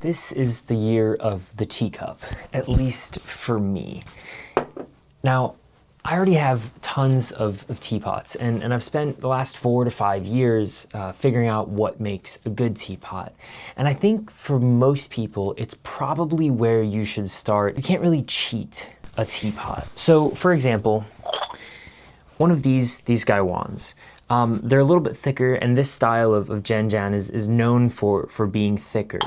This is the year of the teacup, at least for me. Now, I already have tons of teapots, and I've spent the last 4 to 5 years figuring out what makes a good teapot. And I think for most people, it's probably where you should start. You can't really cheat a teapot. So, for example, one of these gaiwans. They're a little bit thicker, and this style of Janjan is known for being thicker.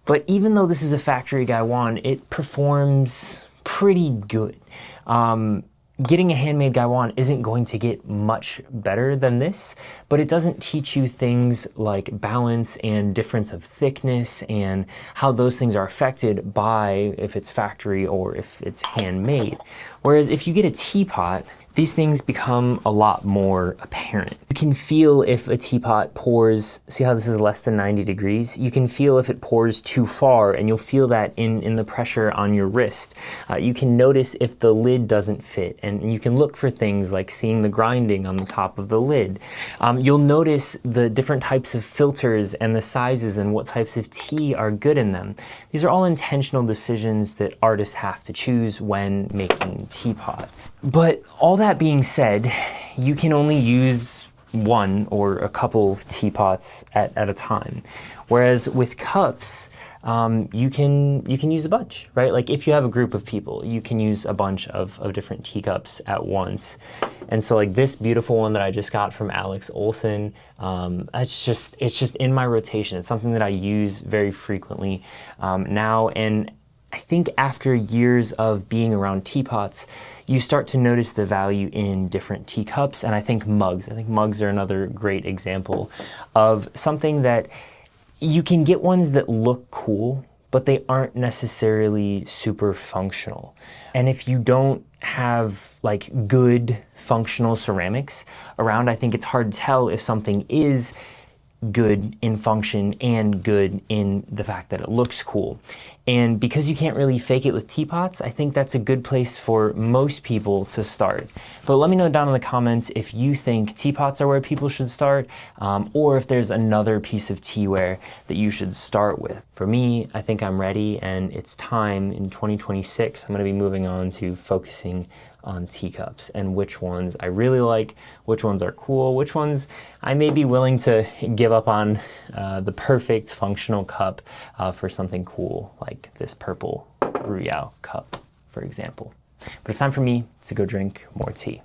But even though this is a factory gaiwan, it performs pretty good. Getting a handmade gaiwan isn't going to get much better than this, but it doesn't teach you things like balance and difference of thickness and how those things are affected by if it's factory or if it's handmade. Whereas if you get a teapot, these things become a lot more apparent. You can feel if a teapot pours, see how this is less than 90 degrees? You can feel if it pours too far, and you'll feel that in the pressure on your wrist. You can notice if the lid doesn't fit, and you can look for things like seeing the grinding on the top of the lid. You'll notice the different types of filters and the sizes and what types of tea are good in them. These are all intentional decisions that artists have to choose when making teapots. But all that being said, you can only use one or a couple teapots at a time. Whereas with cups, you can use a bunch, right? Like if you have a group of people, you can use a bunch of different teacups at once. And so like this beautiful one that I just got from Alex Olson, it's just in my rotation. It's something that I use very frequently now. And I think after years of being around teapots, you start to notice the value in different teacups, and I think mugs. I think mugs are another great example of something that you can get ones that look cool, but they aren't necessarily super functional. And if you don't have like good functional ceramics around, I think it's hard to tell if something is good in function and good in the fact that it looks cool. And because you can't really fake it with teapots, I think that's a good place for most people to start. But let me know down in the comments if you think teapots are where people should start, or if there's another piece of teaware that you should start with. For me, I think I'm ready, and it's time in 2026. I'm going to be moving on to focusing on teacups and which ones I really like, which ones are cool, which ones I may be willing to give up on the perfect functional cup for something cool like this purple Ruyao cup, for example. But it's time for me to go drink more tea.